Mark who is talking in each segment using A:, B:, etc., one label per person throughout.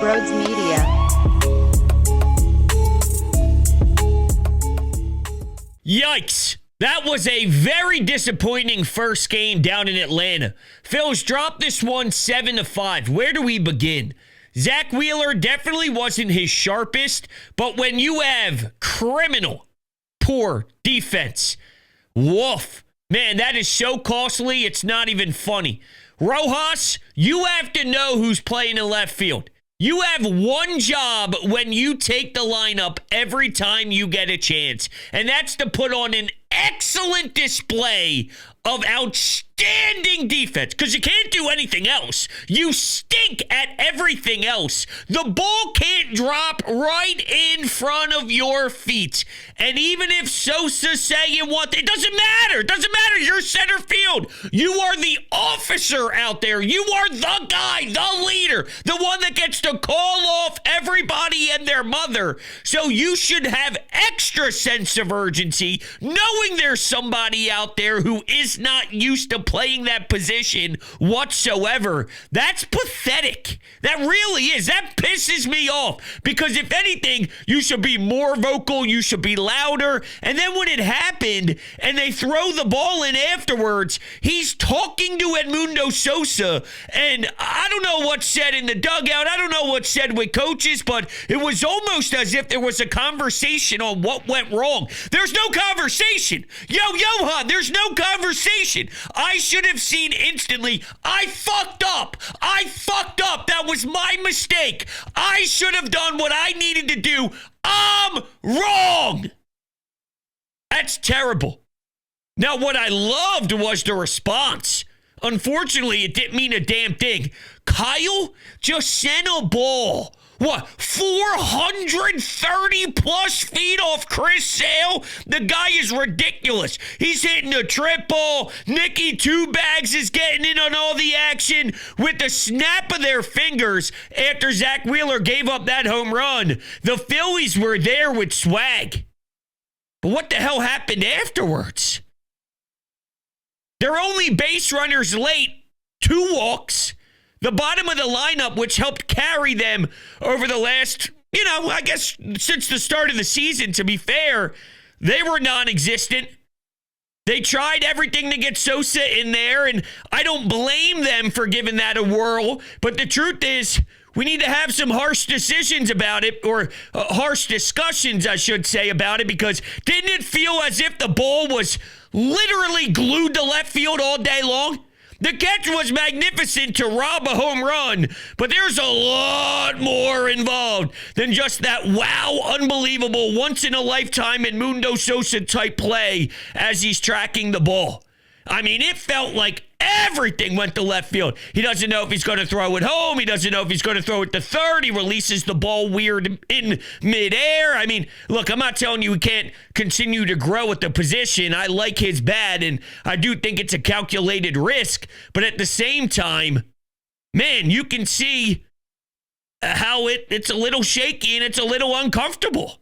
A: Brodes Media.
B: Yikes. That was a very disappointing first game down in Atlanta. Phillies dropped this one 7-5. Where do we begin? Zach Wheeler definitely wasn't his sharpest, but when you have criminal, poor defense, woof. Man, that is so costly, it's not even funny. Rojas, you have to know who's playing in left field. You have one job when you take the lineup every time you get a chance, and that's to put on an excellent display of outstanding defense, because you can't do anything else. You stink at everything else. The ball can't drop right in front of your feet. And even if Sosa's saying what, it doesn't matter. It doesn't matter. You're center field. You are the officer out there. You are the guy, the leader, the one that gets to call off everybody and their mother. So you should have extra sense of urgency, knowing there's somebody out there who is not used to playing that position whatsoever. That's pathetic. That really is. That pisses me off, because if anything, you should be more vocal. You should be louder. And then when it happened and they throw the ball in afterwards, he's talking to Edmundo Sosa, and I don't know what's said in the dugout. I don't know what's said with coaches, but it was almost as if there was a conversation on what went wrong. There's no conversation. Johan, there's no conversation. I should have seen instantly, I fucked up. That was my mistake. I should have done what I needed to do. I'm wrong. That's terrible. Now, what I loved was the response. Unfortunately, it didn't mean a damn thing. Kyle just sent a ball. 430 plus feet off Chris Sale? The guy is ridiculous. He's hitting a triple. Nicky Two Bags is getting in on all the action with the snap of their fingers after Zach Wheeler gave up that home run. The Phillies were there with swag. But what the hell happened afterwards? They're only base runners late. 2 walks. The bottom of the lineup, which helped carry them over the last, I guess since the start of the season, to be fair, they were non-existent. They tried everything to get Sosa in there, and I don't blame them for giving that a whirl. But the truth is, we need to have some harsh decisions about it, or harsh discussions, I should say, about it, because didn't it feel as if the ball was literally glued to left field all day long? The catch was magnificent to rob a home run, but there's a lot more involved than just that wow, unbelievable, once-in-a-lifetime Edmundo Sosa type play as he's tracking the ball. I mean, it felt like everything went to left field. He doesn't know if he's going to throw it home. He doesn't know if he's going to throw it to third. He releases the ball weird in midair. I mean, look, I'm not telling you he can't continue to grow at the position. I like his bat, and I do think it's a calculated risk. But at the same time, man, you can see how it's a little shaky and it's a little uncomfortable.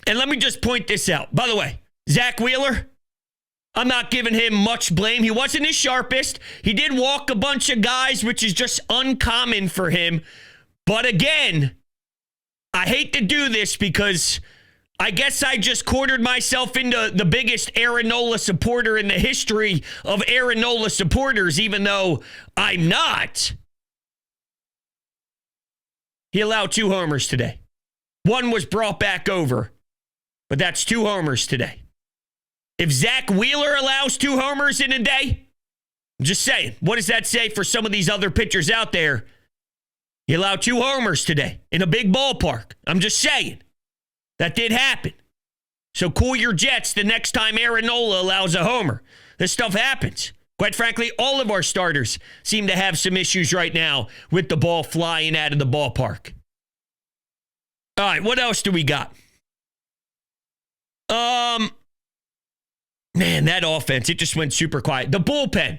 B: And let me just point this out. By the way, Zach Wheeler, I'm not giving him much blame. He wasn't his sharpest. He did walk a bunch of guys, which is just uncommon for him. But again, I hate to do this because I guess I just cornered myself into the biggest Aaron Nola supporter in the history of Aaron Nola supporters, even though I'm not. He allowed 2 homers today. 1 was brought back over, but that's 2 homers today. If Zach Wheeler allows 2 homers in a day, I'm just saying, what does that say for some of these other pitchers out there? He allowed 2 homers today in a big ballpark. I'm just saying. That did happen. So cool your jets the next time Aaron Nola allows a homer. This stuff happens. Quite frankly, all of our starters seem to have some issues right now with the ball flying out of the ballpark. All right, what else do we got? Man, that offense, it just went super quiet. The bullpen.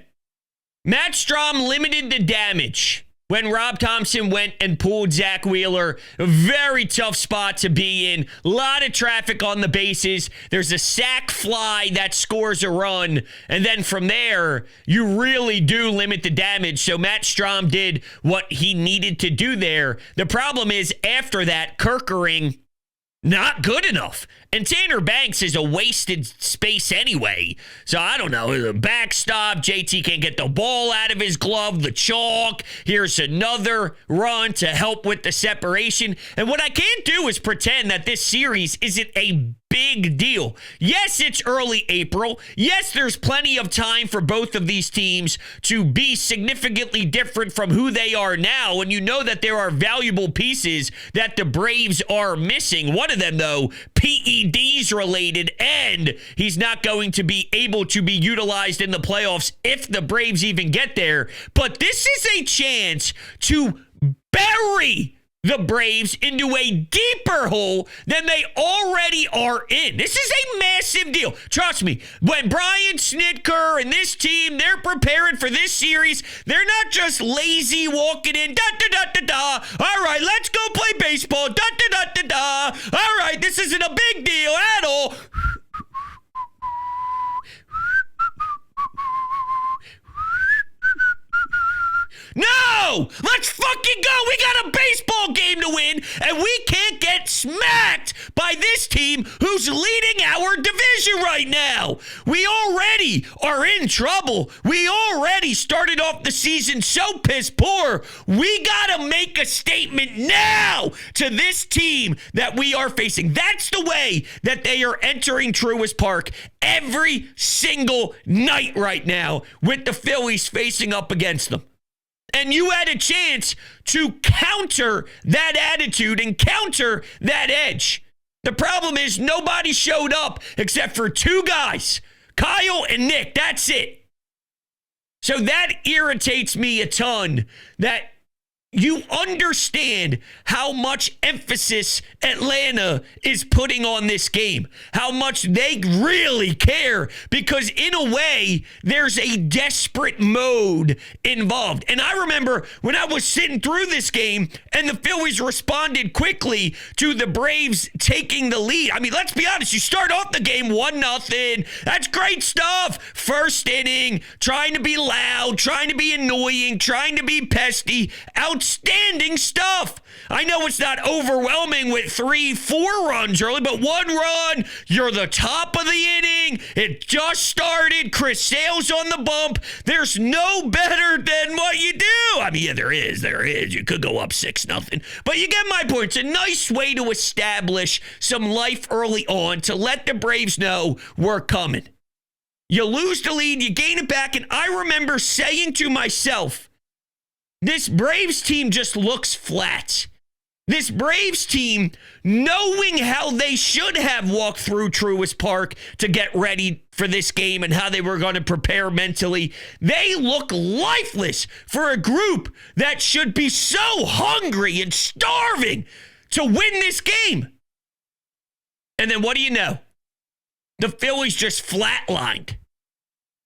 B: Matt Strom limited the damage. when Rob Thompson went and pulled Zach Wheeler. A very tough spot to be in. A lot of traffic on the bases. There's a sac fly that scores a run. And then from there, you really do limit the damage. So Matt Strahm did what he needed to do there. The problem is, after that, Kerkering, not good enough. And Tanner Banks is a wasted space anyway. So I don't know. The backstop. JT can't get the ball out of his glove. The chalk. Here's another run to help with the separation. And what I can't do is pretend that this series isn't a big deal. Yes, it's early April. Yes, there's plenty of time for both of these teams to be significantly different from who they are now. And you know that there are valuable pieces that the Braves are missing. One of them, though, PEDs related, and he's not going to be able to be utilized in the playoffs if the Braves even get there. But this is a chance to bury the Braves into a deeper hole than they already are in. This is a massive deal. Trust me, when Brian Snitker and this team, they're preparing for this series, they're not just lazy walking in, da-da-da-da-da. All right, let's go play baseball, da-da-da-da-da. All right, this isn't a big deal at all. No! Let's fucking go! We got a baseball game to win, and we can't get smacked by this team who's leading our division right now. We already are in trouble. We already started off the season so piss poor. We gotta make a statement now to this team that we are facing. That's the way that they are entering Truist Park every single night right now, with the Phillies facing up against them. And you had a chance to counter that attitude and counter that edge. The problem is nobody showed up except for two guys, Kyle and Nick. That's it. So that irritates me a ton, that you understand how much emphasis Atlanta is putting on this game, how much they really care, because in a way, there's a desperate mode involved. And I remember when I was sitting through this game and the Phillies responded quickly to the Braves taking the lead. I mean, let's be honest, you start off the game 1-0. That's great stuff. First inning, trying to be loud, trying to be annoying, trying to be pesty. Outstanding stuff. I know it's not overwhelming with 3-4 runs early, but one run, you're the top of the inning. It just started. Chris Sale's on the bump. There's no better than what you do. I mean, yeah, there is. You could go up 6-0. But you get my point. It's a nice way to establish some life early on to let the Braves know we're coming. You lose the lead, you gain it back, and I remember saying to myself, this Braves team just looks flat. This Braves team, knowing how they should have walked through Truist Park to get ready for this game and how they were going to prepare mentally, they look lifeless for a group that should be so hungry and starving to win this game. And then what do you know? The Phillies just flatlined.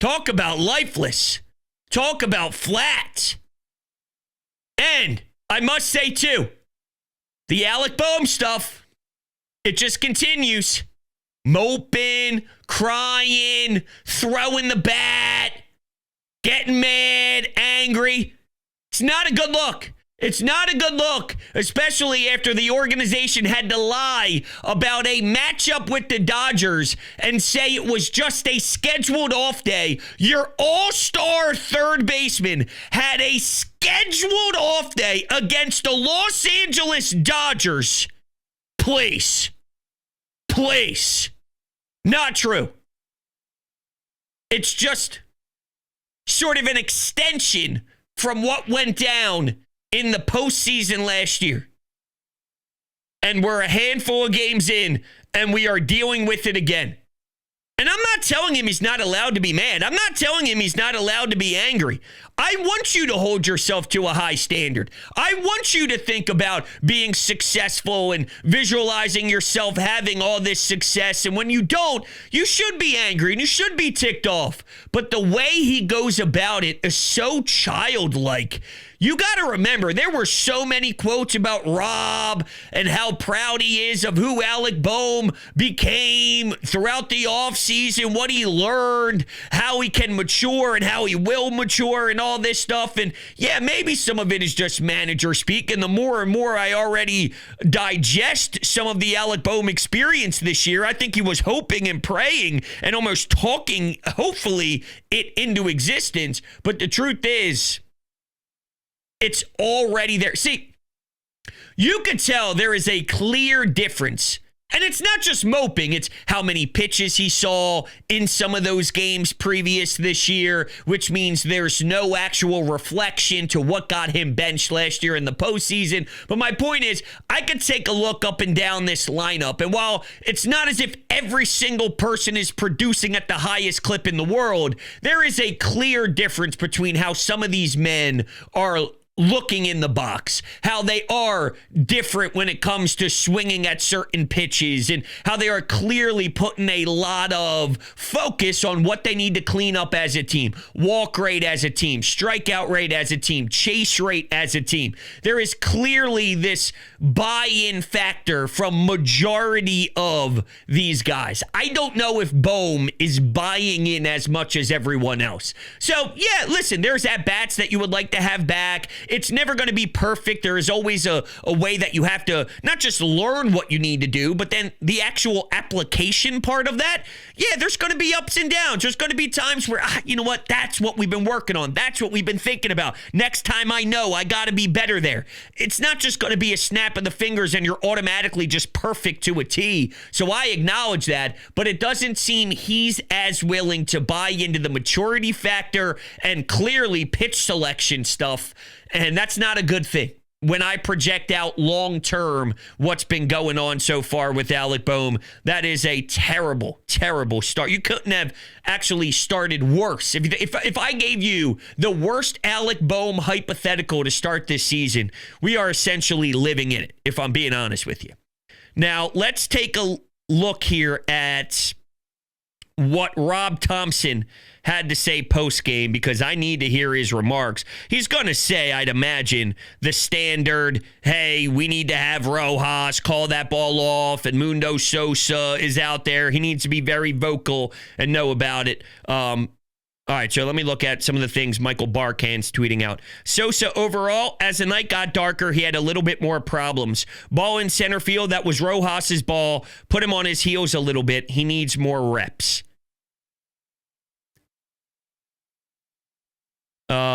B: Talk about lifeless. Talk about flat. And I must say, too, the Alec Bohm stuff, it just continues. Moping, crying, throwing the bat, getting mad, angry. It's not a good look. It's not a good look, especially after the organization had to lie about a matchup with the Dodgers and say it was just a scheduled off day. Your all-star third baseman had a scheduled off day against the Los Angeles Dodgers. Please. Not true. It's just sort of an extension from what went down in the postseason last year. And we're a handful of games in, and we are dealing with it again. And I'm not telling him he's not allowed to be mad. I'm not telling him he's not allowed to be angry. I want you to hold yourself to a high standard. I want you to think about being successful and visualizing yourself having all this success. And when you don't, you should be angry and you should be ticked off. But the way he goes about it is so childlike. You got to remember, there were so many quotes about Rob and how proud he is of who Alec Bohm became throughout the offseason, what he learned, how he can mature and how he will mature and all this stuff. And yeah, maybe some of it is just manager speak. And the more and more I already digest some of the Alec Bohm experience this year, I think he was hoping and praying and almost talking, hopefully, it into existence. But the truth is, it's already there. See, you could tell there is a clear difference. And it's not just moping. It's how many pitches he saw in some of those games previous this year, which means there's no actual reflection to what got him benched last year in the postseason. But my point is, I could take a look up and down this lineup. And while it's not as if every single person is producing at the highest clip in the world, there is a clear difference between how some of these men are looking in the box, how they are different when it comes to swinging at certain pitches, and how they are clearly putting a lot of focus on what they need to clean up as a team. Walk rate as a team, strikeout rate as a team, chase rate as a team. There is clearly this buy-in factor from majority of these guys. I don't know if Bohm is buying in as much as everyone else. So yeah, listen, there's at-bats that you would like to have back. It's never going to be perfect. There is always a way that you have to not just learn what you need to do, but then the actual application part of that. Yeah, there's going to be ups and downs. There's going to be times where, you know what? That's what we've been working on. That's what we've been thinking about. Next time I know I got to be better there. It's not just going to be a snap of the fingers and you're automatically just perfect to a T. So I acknowledge that, but it doesn't seem he's as willing to buy into the maturity factor and clearly pitch selection stuff. And that's not a good thing. When I project out long-term what's been going on so far with Alec Bohm, that is a terrible, terrible start. You couldn't have actually started worse. If I gave you the worst Alec Bohm hypothetical to start this season, we are essentially living in it, if I'm being honest with you. Now, let's take a look here at what Rob Thompson had to say post-game, because I need to hear his remarks. He's going to say, I'd imagine, the standard, hey, we need to have Rojas call that ball off, and Mundo Sosa is out there. He needs to be very vocal and know about it. All right, so let me look at some of the things Michael Barkhan's tweeting out. Sosa, overall, as the night got darker, he had a little bit more problems. Ball in center field, that was Rojas's ball. Put him on his heels a little bit. He needs more reps.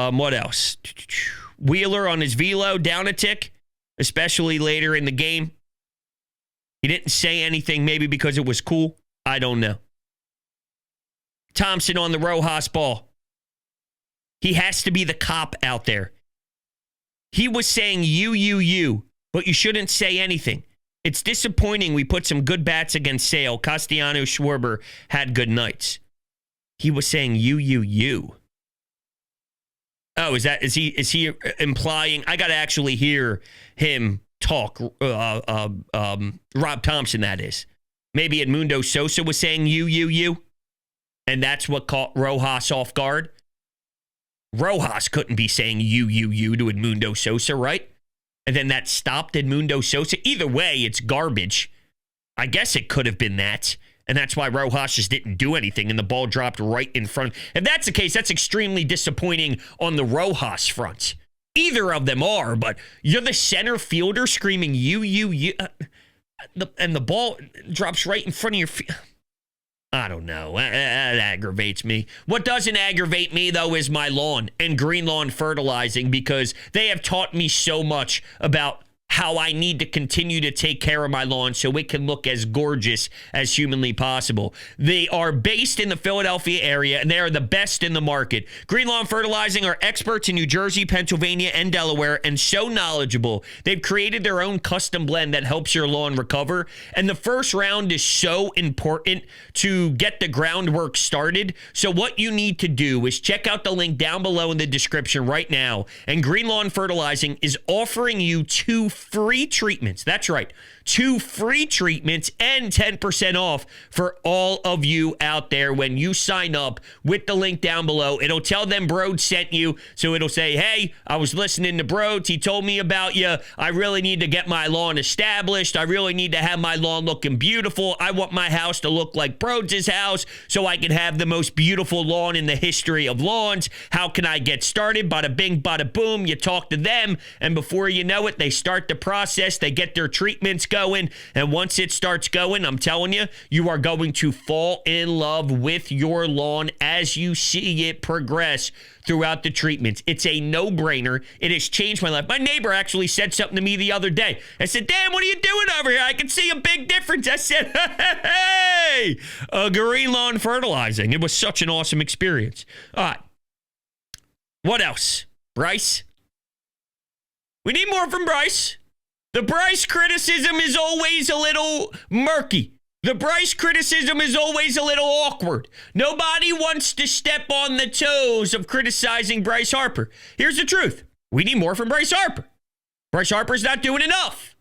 B: What else? Wheeler on his velo, down a tick, especially later in the game. He didn't say anything, maybe because it was cool. I don't know. Thompson on the Rojas ball. He has to be the cop out there. He was saying you, but you shouldn't say anything. It's disappointing we put some good bats against Sale. Castellanos, Schwarber had good nights. He was saying you. Oh, is he implying? I got to actually hear him talk. Rob Thompson, that is. Maybe Edmundo Sosa was saying you. And that's what caught Rojas off guard. Rojas couldn't be saying you to Edmundo Sosa, right? And then that stopped Edmundo Sosa. Either way, it's garbage. I guess it could have been that. And that's why Rojas just didn't do anything and the ball dropped right in front. If that's the case, that's extremely disappointing on the Rojas front. Either of them are, but you're the center fielder screaming you. And the ball drops right in front of your feet. I don't know. That aggravates me. What doesn't aggravate me, though, is my lawn and green lawn fertilizing, because they have taught me so much about how I need to continue to take care of my lawn so it can look as gorgeous as humanly possible. They are based in the Philadelphia area, and they are the best in the market. Green Lawn Fertilizing are experts in New Jersey, Pennsylvania, and Delaware, and so knowledgeable. They've created their own custom blend that helps your lawn recover, and the first round is so important to get the groundwork started. So what you need to do is check out the link down below in the description right now, and Green Lawn Fertilizing is offering you 2 free treatments. That's right. 2 free treatments and 10% off for all of you out there when you sign up with the link down below. It'll tell them Brodes sent you. So it'll say, hey, I was listening to Brodes. He told me about you. I really need to get my lawn established. I really need to have my lawn looking beautiful. I want my house to look like Brodes' house so I can have the most beautiful lawn in the history of lawns. How can I get started? Bada bing, bada boom. You talk to them, and before you know it, they start the process. They get their treatments going, and once it starts going, I'm telling you, you are going to fall in love with your lawn as you see it progress throughout the treatments. It's a no-brainer. It has changed my life. My neighbor actually said something to me the other day. I said, Dan, what are you doing over here? I can see a big difference. I said, hey, green lawn fertilizing. It was such an awesome experience. All right. What else? Bryce? We need more from Bryce. The Bryce criticism is always a little murky. The Bryce criticism is always a little awkward. Nobody wants to step on the toes of criticizing Bryce Harper. Here's the truth. We need more from Bryce Harper. Bryce Harper's not doing enough.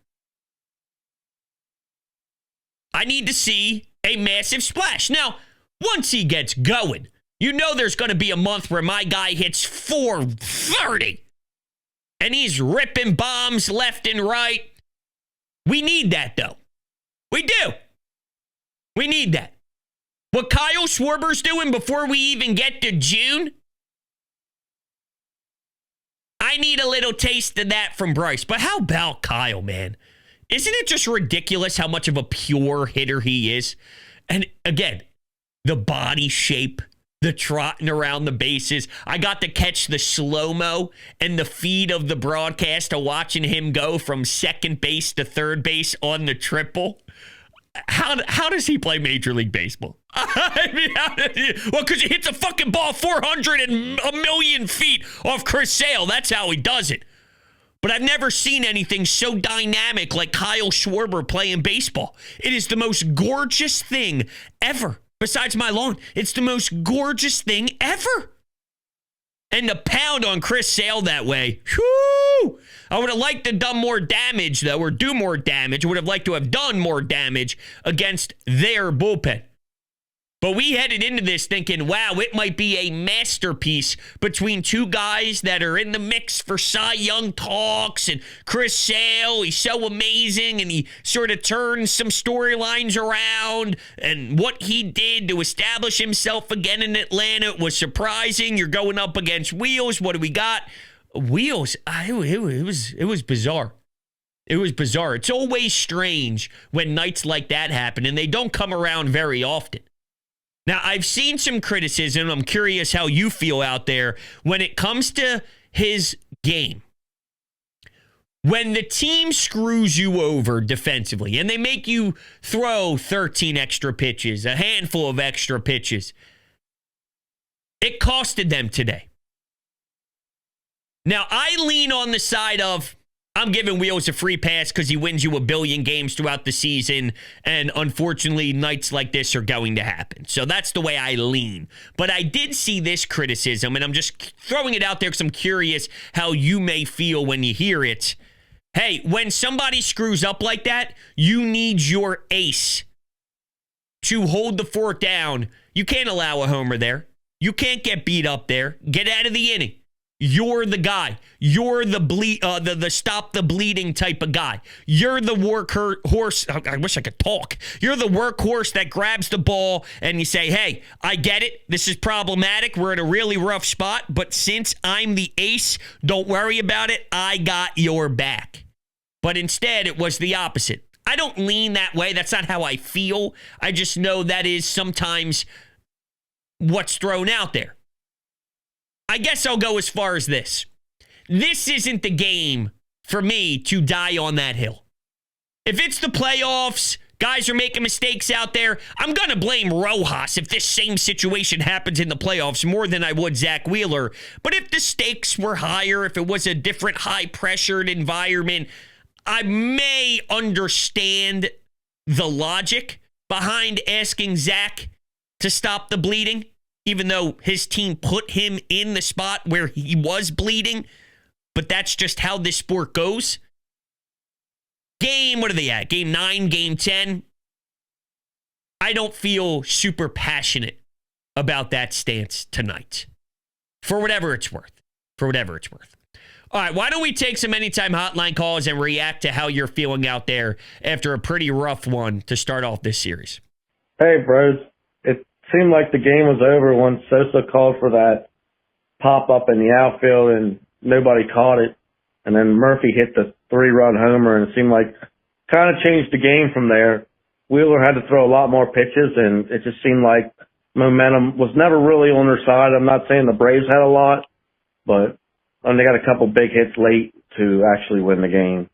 B: I need to see a massive splash. Now, once he gets going, you know there's going to be a month where my guy hits 430. And he's ripping bombs left and right. We need that, though. We do. We need that. What Kyle Schwarber's doing before we even get to June, I need a little taste of that from Bryce. But how about Kyle, man? Isn't it just ridiculous how much of a pure hitter he is? And again, the body shape, the trotting around the bases. I got to catch the slow-mo and the feed of the broadcast of watching him go from second base to third base on the triple. How does he play Major League Baseball? I mean, well, because he hits a fucking ball 400 and a million feet off Chris Sale. That's how he does it. But I've never seen anything so dynamic like Kyle Schwarber playing baseball. It is the most gorgeous thing ever. Besides my lawn, it's the most gorgeous thing ever. And to pound on Chris Sale that way, whew, I would have liked to have done more damage, though, or do more damage. I would have liked to have done more damage against their bullpen. But we headed into this thinking, wow, it might be a masterpiece between two guys that are in the mix for Cy Young talks. And Chris Sale, he's so amazing, and he sort of turns some storylines around. And what he did to establish himself again in Atlanta was surprising. You're going up against Wheels. What do we got? Wheels, it was bizarre. It was bizarre. It's always strange when nights like that happen, and they don't come around very often. Now, I've seen some criticism. I'm curious how you feel out there when it comes to his game. When the team screws you over defensively and they make you throw 13 extra pitches, a handful of extra pitches, it costed them today. Now, I lean on the side of, I'm giving Wheels a free pass because he wins you a billion games throughout the season, and unfortunately, nights like this are going to happen. So that's the way I lean. But I did see this criticism, and I'm just throwing it out there because I'm curious how you may feel when you hear it. Hey, when somebody screws up like that, you need your ace to hold the fort down. You can't allow a homer there. You can't get beat up there. Get out of the inning. You're the guy. You're the stop the bleeding type of guy. You're the workhorse. I wish I could talk. You're the workhorse that grabs the ball and you say, hey, I get it. This is problematic. We're in a really rough spot. But since I'm the ace, don't worry about it. I got your back. But instead, it was the opposite. I don't lean that way. That's not how I feel. I just know that is sometimes what's thrown out there. I guess I'll go as far as this. This isn't the game for me to die on that hill. If it's the playoffs, guys are making mistakes out there, I'm going to blame Rojas if this same situation happens in the playoffs more than I would Zach Wheeler. But if the stakes were higher, if it was a different high-pressured environment, I may understand the logic behind asking Zach to stop the bleeding, even though his team put him in the spot where he was bleeding. But that's just how this sport goes. what are they at? Game 9, game 10? I don't feel super passionate about that stance tonight. For whatever it's worth. All right, why don't we take some anytime hotline calls and react to how you're feeling out there after a pretty rough one to start off this series?
A: Hey, Brodes. It seemed like the game was over when Sosa called for that pop-up in the outfield and nobody caught it. And then Murphy hit the 3-run homer, and it seemed like kind of changed the game from there. Wheeler had to throw a lot more pitches, and it just seemed like momentum was never really on their side. I'm not saying the Braves had a lot, but they got a couple big hits late to actually win the game.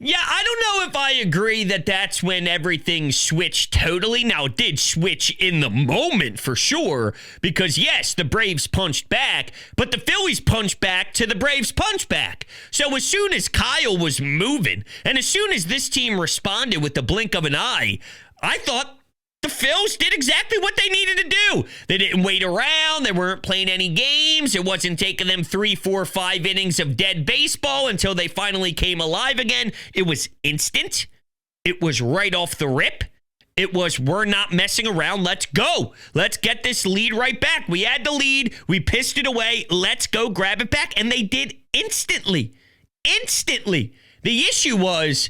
B: Yeah, I don't know if I agree that that's when everything switched totally. Now, it did switch in the moment for sure, because yes, the Braves punched back, but the Phillies punched back to the Braves punch back. So as soon as Kyle was moving, and as soon as this team responded with the blink of an eye, I thought the Phils did exactly what they needed to do. They didn't wait around. They weren't playing any games. It wasn't taking them 3, 4, 5 innings of dead baseball until they finally came alive again. It was instant. It was right off the rip. It was, we're not messing around. Let's go. Let's get this lead right back. We had the lead. We pissed it away. Let's go grab it back. And they did instantly. Instantly. The issue was,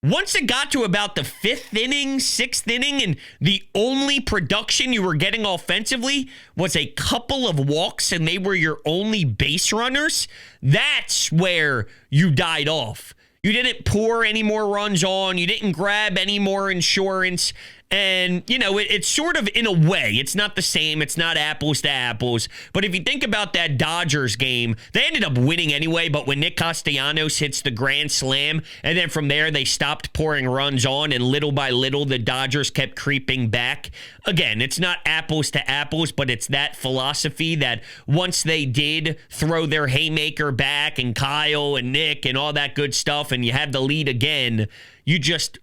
B: once it got to about the 5th inning, 6th inning, and the only production you were getting offensively was a couple of walks and they were your only base runners, that's where you died off. You didn't pour any more runs on. You didn't grab any more insurance. And, you know, it's sort of in a way, it's not the same. It's not apples to apples. But if you think about that Dodgers game, they ended up winning anyway. But when Nick Castellanos hits the grand slam, and then from there they stopped pouring runs on, and little by little the Dodgers kept creeping back. Again, it's not apples to apples, but it's that philosophy that once they did throw their haymaker back, and Kyle and Nick and all that good stuff, and you had the lead again, you just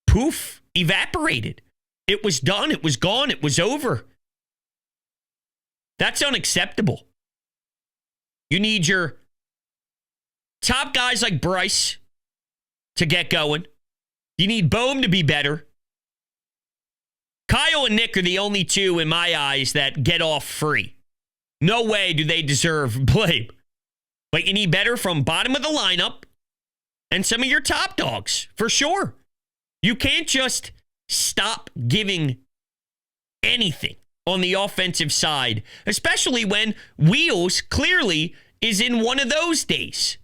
B: poof. Evaporated. It was done. It was gone. It was over. That's unacceptable. You need your top guys like Bryce to get going. You need Bohm to be better. Kyle and Nick are the only two, in my eyes, that get off free. No way do they deserve blame. But you need better from bottom of the lineup and some of your top dogs, for sure. You can't just stop giving anything on the offensive side, especially when Wheels clearly is in one of those days.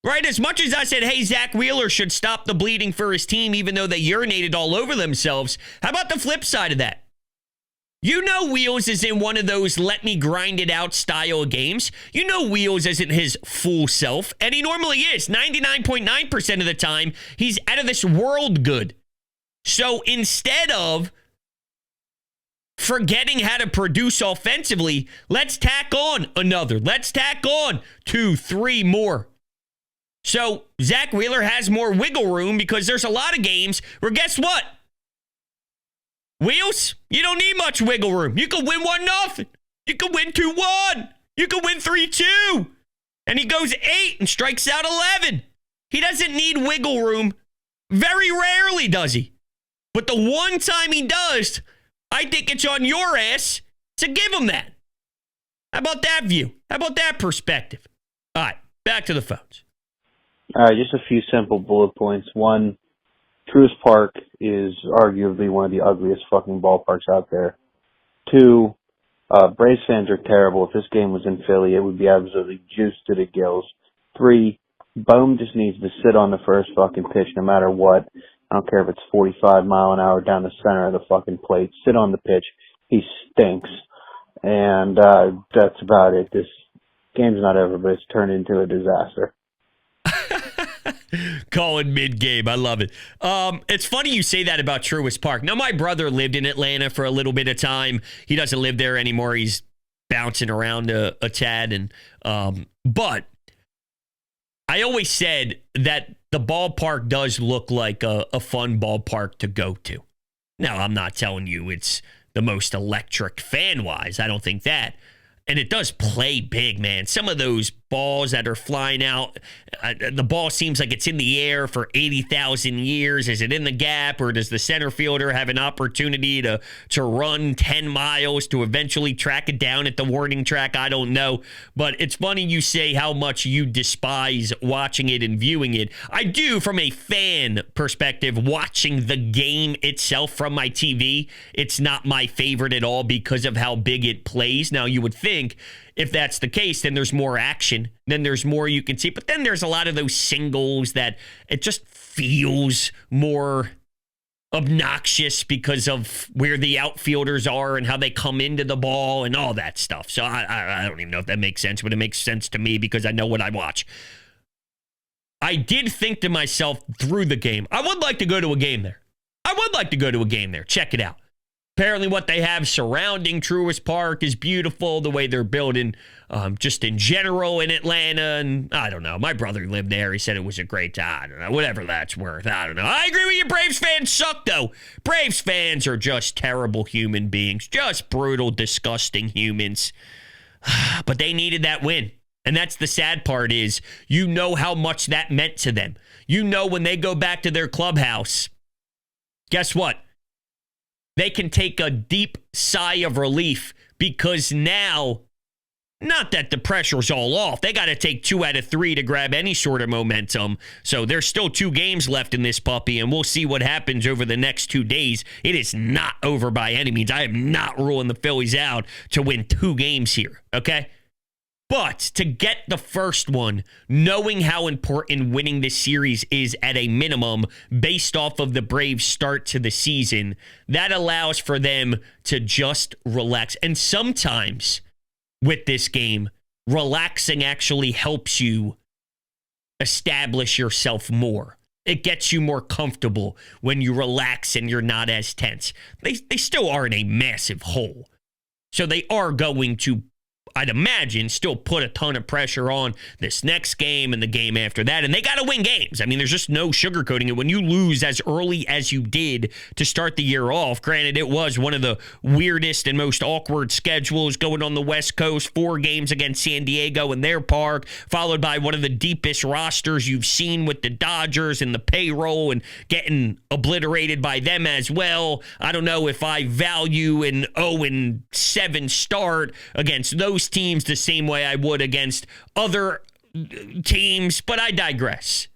B: Right? As much as I said, hey, Zach Wheeler should stop the bleeding for his team, even though they urinated all over themselves, how about the flip side of that? You know Wheels is in one of those let me grind it out style games. You know Wheels isn't his full self, and he normally is. 99.9% of the time, he's out of this world good. So instead of forgetting how to produce offensively, let's tack on another. Let's tack on 2, 3 more. So Zach Wheeler has more wiggle room, because there's a lot of games where, guess what? Wheels, you don't need much wiggle room. You can win 1-0. You can win 2-1. You can win 3-2. And he goes 8 and strikes out 11. He doesn't need wiggle room. Very rarely does he. But the one time he does, I think it's on your ass to give him that. How about that view? How about that perspective? All right, back to the phones.
C: All right, just a few simple bullet points. One, Truist Park is arguably one of the ugliest fucking ballparks out there. 2, Braves fans are terrible. If this game was in Philly, it would be absolutely juiced to the gills. 3, Bohm just needs to sit on the first fucking pitch no matter what. I don't care if it's 45 mile an hour down the center of the fucking plate. Sit on the pitch. He stinks. And that's about it. This game's not over, but it's turned into a disaster.
B: Calling mid-game. I love it. It's funny you say that about Truist Park. Now, my brother lived in Atlanta for a little bit of time. He doesn't live there anymore. He's bouncing around a tad. But I always said that the ballpark does look like a fun ballpark to go to. Now, I'm not telling you it's the most electric fan-wise. I don't think that. And it does play big, man. Some of those balls that are flying out. The ball seems like it's in the air for 80,000 years. Is it in the gap, or does the center fielder have an opportunity to run 10 miles to eventually track it down at the warning track? I don't know. But it's funny you say how much you despise watching it and viewing it. I do, from a fan perspective, watching the game itself from my TV. It's not my favorite at all because of how big it plays. Now, you would think if that's the case, then there's more action, then there's more you can see. But then there's a lot of those singles that it just feels more obnoxious because of where the outfielders are and how they come into the ball and all that stuff. So I don't even know if that makes sense, but it makes sense to me because I know what I watch. I did think to myself through the game, I would like to go to a game there. Check it out. Apparently what they have surrounding Truist Park is beautiful, the way they're building just in general in Atlanta. And I don't know. My brother lived there. He said it was a great time. I don't know. Whatever that's worth. I don't know. I agree with you. Braves fans suck, though. Braves fans are just terrible human beings. Just brutal, disgusting humans. But they needed that win. And that's the sad part is you know how much that meant to them. You know when they go back to their clubhouse, guess what? They can take a deep sigh of relief because now, not that the pressure's all off. They got to take 2 out of 3 to grab any sort of momentum. So there's still 2 games left in this puppy, and we'll see what happens over the next 2 days. It is not over by any means. I am not ruling the Phillies out to win 2 games here, okay? But to get the first one, knowing how important winning this series is at a minimum based off of the Braves' start to the season, that allows for them to just relax. And sometimes with this game, relaxing actually helps you establish yourself more. It gets you more comfortable when you relax and you're not as tense. They still are in a massive hole. So they are going to, I'd imagine, still put a ton of pressure on this next game and the game after that. And they got to win games. I mean, there's just no sugarcoating it. When you lose as early as you did to start the year off, granted, it was one of the weirdest and most awkward schedules going on the West Coast. 4 games against San Diego in their park, followed by one of the deepest rosters you've seen with the Dodgers and the payroll and getting obliterated by them as well. I don't know if I value an 0-7 start against those teams the same way I would against other teams, but I digress.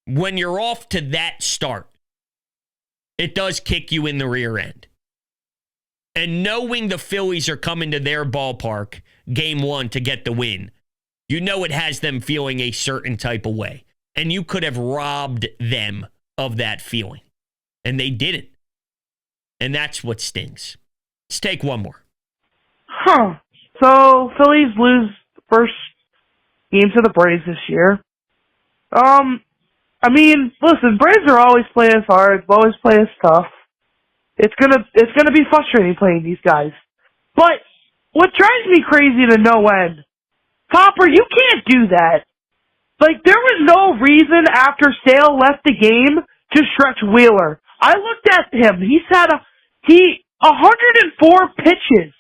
B: When you're off to that start, it does kick you in the rear end. And knowing the Phillies are coming to their ballpark, game 1, to get the win, you know it has them feeling a certain type of way. And you could have robbed them of that feeling. And they didn't. And that's what stings. Let's take one more.
D: So Phillies lose first game to the Braves this year. I mean, listen, Braves are always playing us hard, always play us tough. It's gonna be frustrating playing these guys. But what drives me crazy to no end, Copper, you can't do that. Like, there was no reason after Sale left the game to stretch Wheeler. I looked at him. He's had 104 pitches.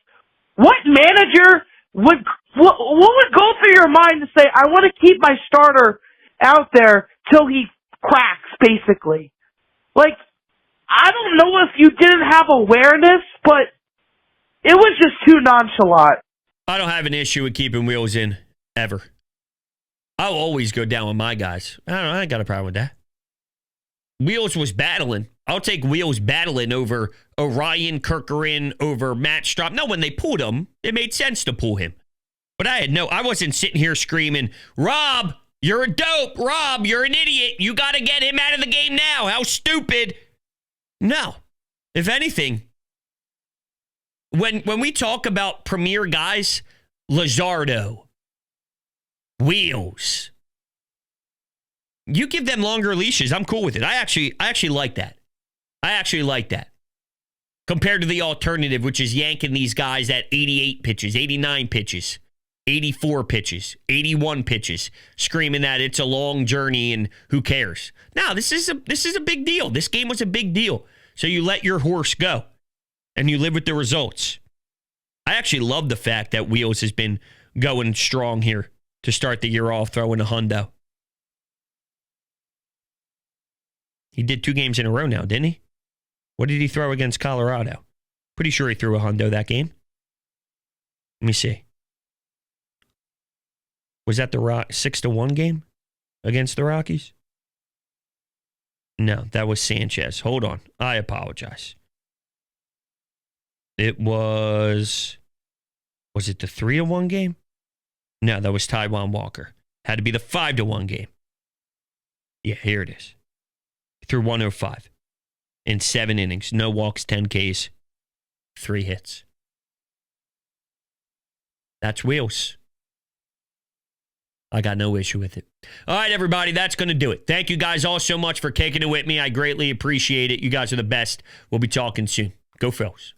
D: What manager what would go through your mind to say, I want to keep my starter out there till he cracks, basically? Like, I don't know if you didn't have awareness, but it was just too nonchalant.
B: I don't have an issue with keeping Wheels in, ever. I'll always go down with my guys. I ain't got a problem with that. Wheels was battling. I'll take Wheels battling over Orion Kirkerin, over Matt Straub. No, when they pulled him, it made sense to pull him. But I wasn't sitting here screaming, Rob, you're a dope. Rob, you're an idiot. You got to get him out of the game now. How stupid. No. If anything, when we talk about premier guys, Luzardo, Wheels, you give them longer leashes. I'm cool with it. I actually like that. I actually like that. Compared to the alternative, which is yanking these guys at 88 pitches, 89 pitches, 84 pitches, 81 pitches, screaming that it's a long journey and who cares? No, this is a big deal. This game was a big deal. So you let your horse go and you live with the results. I actually love the fact that Wheels has been going strong here to start the year off, throwing a hundo. He did 2 games in a row now, didn't he? What did he throw against Colorado? Pretty sure he threw a hundo that game. Let me see. Was that the 6-1 game against the Rockies? No, that was Sanchez. Hold on. I apologize. It was it the 3-1 game? No, that was Taijuan Walker. Had to be the 5-1 game. Yeah, here it is. He threw 105 in 7 innings. No walks, 10 Ks, 3 hits. That's wheels. I got no issue with it. All right, everybody, that's going to do it. Thank you guys all so much for kicking it with me. I greatly appreciate it. You guys are the best. We'll be talking soon. Go Phils.